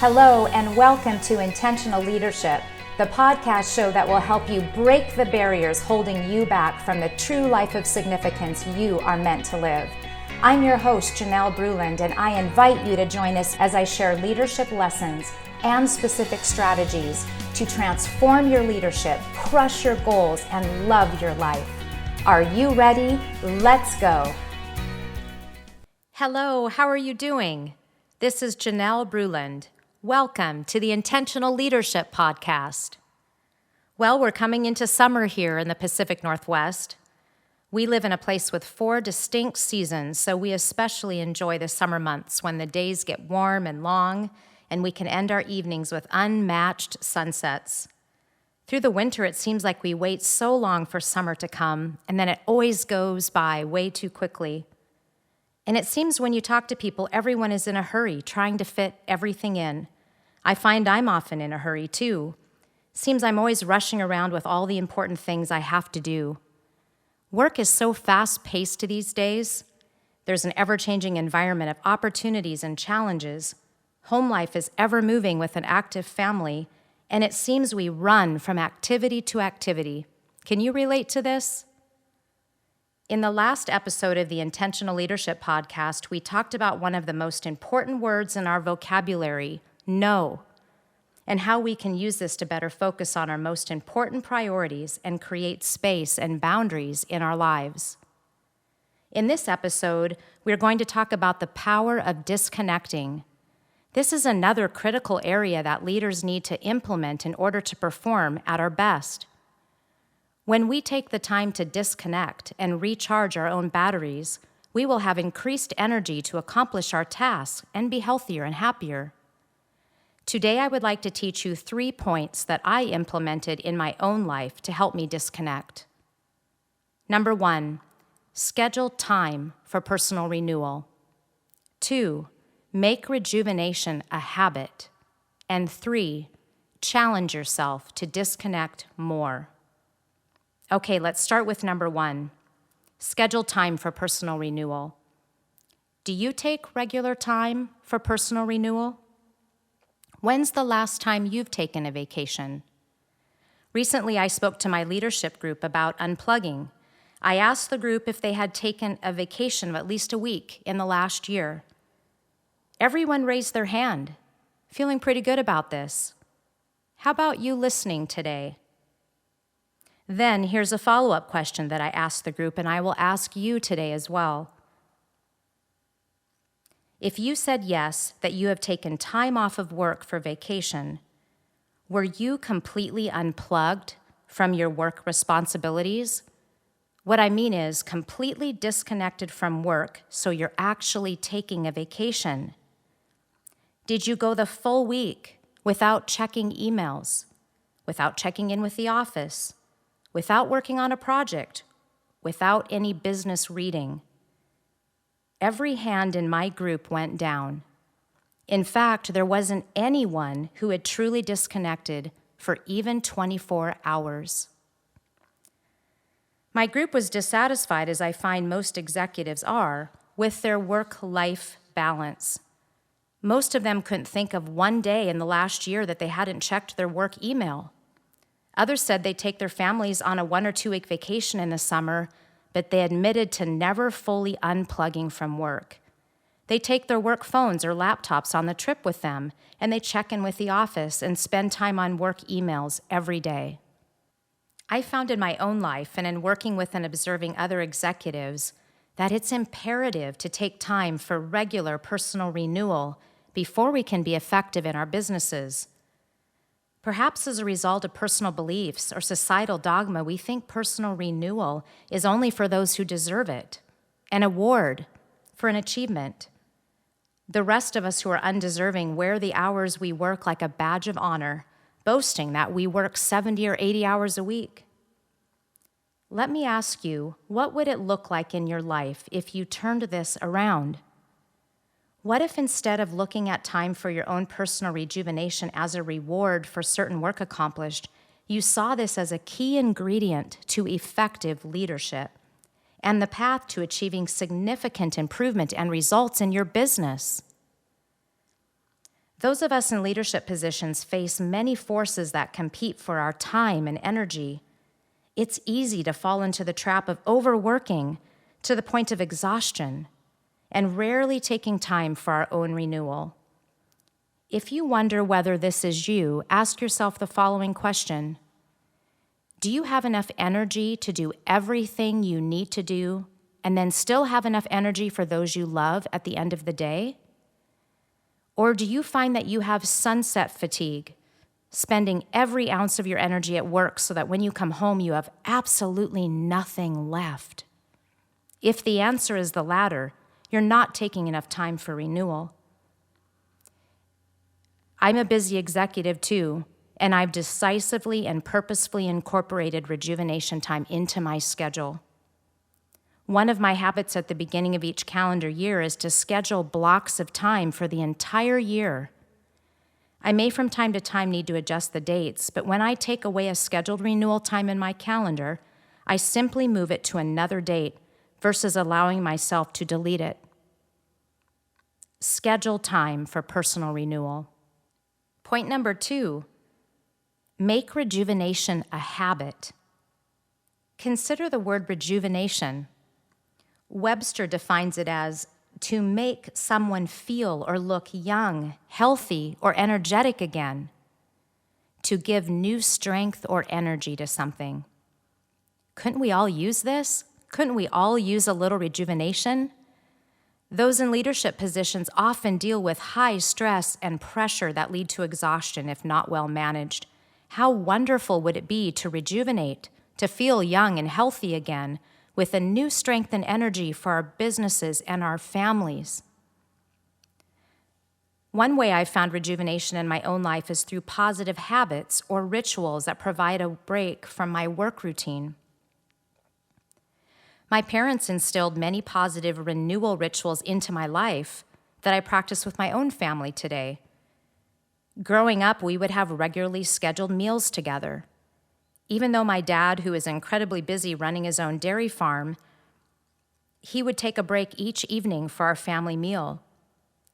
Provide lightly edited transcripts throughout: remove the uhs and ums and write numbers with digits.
Hello and welcome to Intentional Leadership, the podcast show that will help you break the barriers holding you back from the true life of significance you are meant to live. I'm your host, Janelle Bruland, and I invite you to join us as I share leadership lessons and specific strategies to transform your leadership, crush your goals, and love your life. Are you ready? Let's go. Hello, how are you doing? This is Janelle Bruland. Welcome to the Intentional Leadership Podcast. Well, we're coming into summer here in the Pacific Northwest. We live in a place with 4 distinct seasons, so we especially enjoy the summer months when the days get warm and long, and we can end our evenings with unmatched sunsets. Through the winter, it seems like we wait so long for summer to come, and then it always goes by way too quickly. And it seems when you talk to people, everyone is in a hurry, trying to fit everything in. I find I'm often in a hurry, too. Seems I'm always rushing around with all the important things I have to do. Work is so fast-paced these days. There's an ever-changing environment of opportunities and challenges. Home life is ever-moving with an active family, and it seems we run from activity to activity. Can you relate to this? In the last episode of the Intentional Leadership Podcast, we talked about one of the most important words in our vocabulary, no, and how we can use this to better focus on our most important priorities and create space and boundaries in our lives. In this episode, we're going to talk about the power of disconnecting. This is another critical area that leaders need to implement in order to perform at our best. When we take the time to disconnect and recharge our own batteries, we will have increased energy to accomplish our tasks and be healthier and happier. Today, I would like to teach you 3 points that I implemented in my own life to help me disconnect. Number 1, schedule time for personal renewal. 2, make rejuvenation a habit. And 3, challenge yourself to disconnect more. Okay, let's start with number 1, schedule time for personal renewal. Do you take regular time for personal renewal? When's the last time you've taken a vacation? Recently, I spoke to my leadership group about unplugging. I asked the group if they had taken a vacation of at least a week in the last year. Everyone raised their hand, feeling pretty good about this. How about you listening today? Then here's a follow-up question that I asked the group, and I will ask you today as well. If you said yes, that you have taken time off of work for vacation, were you completely unplugged from your work responsibilities? What I mean is completely disconnected from work, so you're actually taking a vacation. Did you go the full week without checking emails, without checking in with the office, without working on a project, without any business reading? Every hand in my group went down. In fact, there wasn't anyone who had truly disconnected for even 24 hours. My group was dissatisfied, as I find most executives are, with their work-life balance. Most of them couldn't think of one day in the last year that they hadn't checked their work email. Others said they'd take their families on a 1 or 2 week vacation in the summer, but they admitted to never fully unplugging from work. They take their work phones or laptops on the trip with them, and they check in with the office and spend time on work emails every day. I found in my own life and in working with and observing other executives that it's imperative to take time for regular personal renewal before we can be effective in our businesses. Perhaps as a result of personal beliefs or societal dogma, we think personal renewal is only for those who deserve it, an award for an achievement. The rest of us who are undeserving wear the hours we work like a badge of honor, boasting that we work 70 or 80 hours a week. Let me ask you, what would it look like in your life if you turned this around? What if instead of looking at time for your own personal rejuvenation as a reward for certain work accomplished, you saw this as a key ingredient to effective leadership and the path to achieving significant improvement and results in your business? Those of us in leadership positions face many forces that compete for our time and energy. It's easy to fall into the trap of overworking to the point of exhaustion and rarely taking time for our own renewal. If you wonder whether this is you, ask yourself the following question. Do you have enough energy to do everything you need to do and then still have enough energy for those you love at the end of the day? Or do you find that you have sunset fatigue, spending every ounce of your energy at work so that when you come home you have absolutely nothing left? If the answer is the latter, you're not taking enough time for renewal. I'm a busy executive too, and I've decisively and purposefully incorporated rejuvenation time into my schedule. One of my habits at the beginning of each calendar year is to schedule blocks of time for the entire year. I may from time to time need to adjust the dates, but when I take away a scheduled renewal time in my calendar, I simply move it to another date versus allowing myself to delete it. Schedule time for personal renewal. Point number 2, make rejuvenation a habit. Consider the word rejuvenation. Webster defines it as to make someone feel or look young, healthy, or energetic again, to give new strength or energy to something. Couldn't we all use this? Couldn't we all use a little rejuvenation? Those in leadership positions often deal with high stress and pressure that lead to exhaustion if not well managed. How wonderful would it be to rejuvenate, to feel young and healthy again, with a new strength and energy for our businesses and our families? One way I've found rejuvenation in my own life is through positive habits or rituals that provide a break from my work routine. My parents instilled many positive renewal rituals into my life that I practice with my own family today. Growing up, we would have regularly scheduled meals together. Even though my dad, who is incredibly busy running his own dairy farm, he would take a break each evening for our family meal.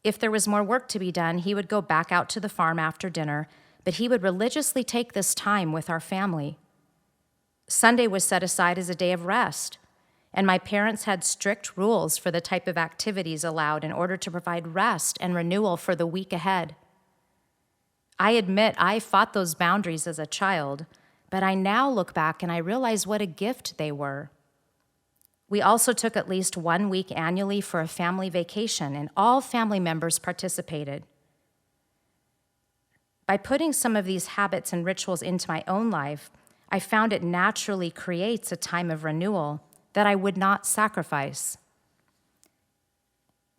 If there was more work to be done, he would go back out to the farm after dinner, but he would religiously take this time with our family. Sunday was set aside as a day of rest, and my parents had strict rules for the type of activities allowed in order to provide rest and renewal for the week ahead. I admit I fought those boundaries as a child, but I now look back and I realize what a gift they were. We also took at least 1 week annually for a family vacation, and all family members participated. By putting some of these habits and rituals into my own life, I found it naturally creates a time of renewal that I would not sacrifice.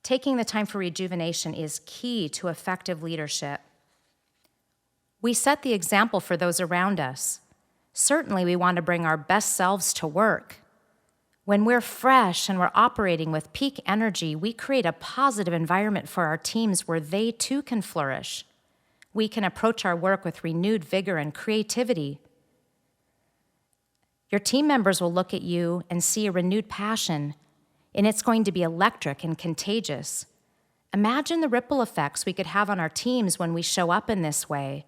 Taking the time for rejuvenation is key to effective leadership. We set the example for those around us. Certainly, we want to bring our best selves to work. When we're fresh and we're operating with peak energy, we create a positive environment for our teams where they too can flourish. We can approach our work with renewed vigor and creativity. Your team members will look at you and see a renewed passion, and it's going to be electric and contagious. Imagine the ripple effects we could have on our teams when we show up in this way.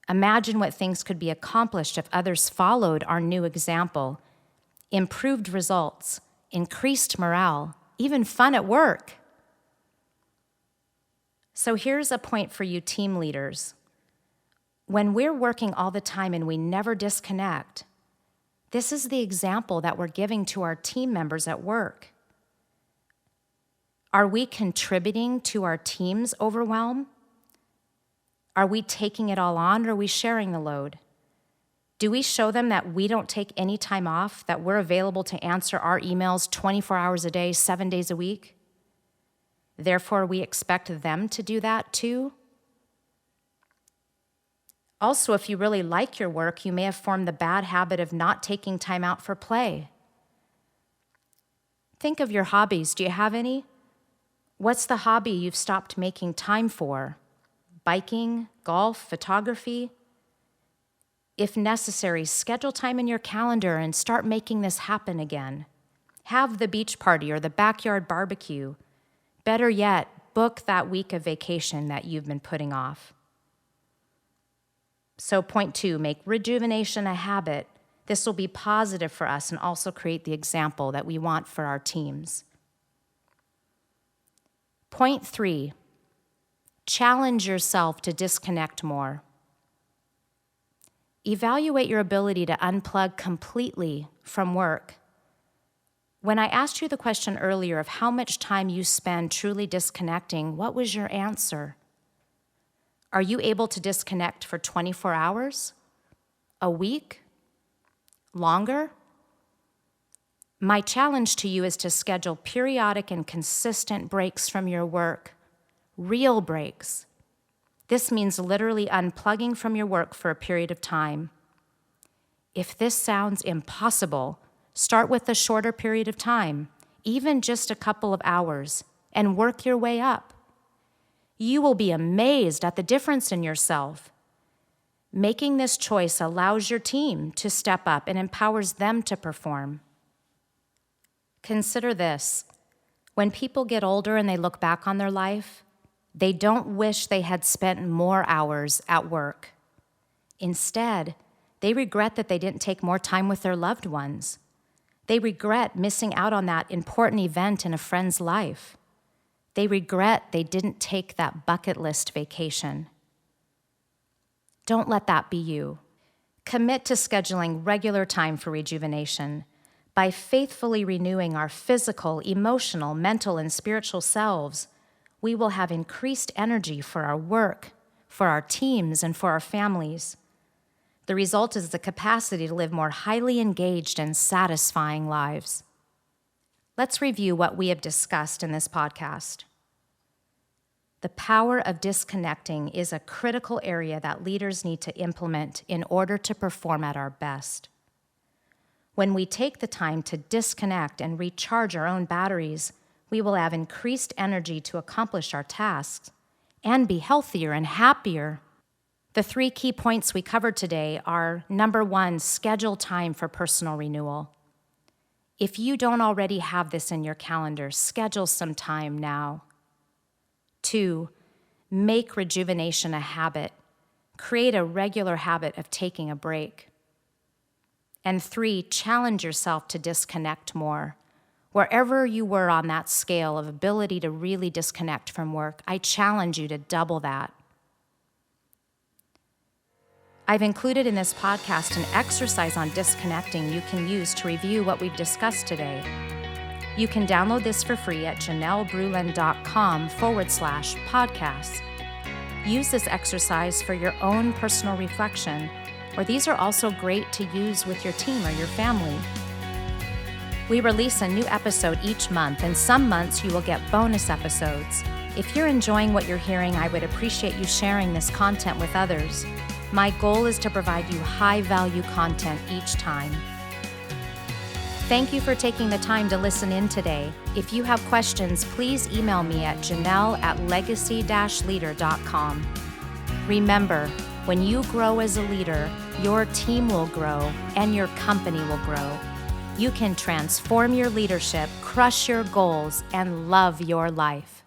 Imagine what things could be accomplished if others followed our new example. Improved results, increased morale, even fun at work. So here's a point for you team leaders. When we're working all the time and we never disconnect, this is the example that we're giving to our team members at work. Are we contributing to our team's overwhelm? Are we taking it all on, or are we sharing the load? Do we show them that we don't take any time off, that we're available to answer our emails 24 hours a day, 7 days a week? Therefore, we expect them to do that too? Also, if you really like your work, you may have formed the bad habit of not taking time out for play. Think of your hobbies. Do you have any? What's the hobby you've stopped making time for? Biking, golf, photography? If necessary, schedule time in your calendar and start making this happen again. Have the beach party or the backyard barbecue. Better yet, book that week of vacation that you've been putting off. So point 2, make rejuvenation a habit. This will be positive for us and also create the example that we want for our teams. Point 3, challenge yourself to disconnect more. Evaluate your ability to unplug completely from work. When I asked you the question earlier of how much time you spend truly disconnecting, what was your answer? Are you able to disconnect for 24 hours? A week? Longer? My challenge to you is to schedule periodic and consistent breaks from your work, real breaks. This means literally unplugging from your work for a period of time. If this sounds impossible, start with a shorter period of time, even just a couple of hours, and work your way up. You will be amazed at the difference in yourself. Making this choice allows your team to step up and empowers them to perform. Consider this. When people get older and they look back on their life, they don't wish they had spent more hours at work. Instead, they regret that they didn't take more time with their loved ones. They regret missing out on that important event in a friend's life. They regret they didn't take that bucket list vacation. Don't let that be you. Commit to scheduling regular time for rejuvenation. By faithfully renewing our physical, emotional, mental, and spiritual selves, we will have increased energy for our work, for our teams, and for our families. The result is the capacity to live more highly engaged and satisfying lives. Let's review what we have discussed in this podcast. The power of disconnecting is a critical area that leaders need to implement in order to perform at our best. When we take the time to disconnect and recharge our own batteries, we will have increased energy to accomplish our tasks and be healthier and happier. The 3 key points we covered today are, number 1, schedule time for personal renewal. If you don't already have this in your calendar, schedule some time now. 2, make rejuvenation a habit. Create a regular habit of taking a break. And 3, challenge yourself to disconnect more. Wherever you were on that scale of ability to really disconnect from work, I challenge you to double that. I've included in this podcast an exercise on disconnecting you can use to review what we've discussed today. You can download this for free at janellebruland.com/podcasts. Use this exercise for your own personal reflection, or these are also great to use with your team or your family. We release a new episode each month, and some months you will get bonus episodes. If you're enjoying what you're hearing, I would appreciate you sharing this content with others. My goal is to provide you high-value content each time. Thank you for taking the time to listen in today. If you have questions, please email me at janelle@legacy-leader.com. Remember, when you grow as a leader, your team will grow and your company will grow. You can transform your leadership, crush your goals, and love your life.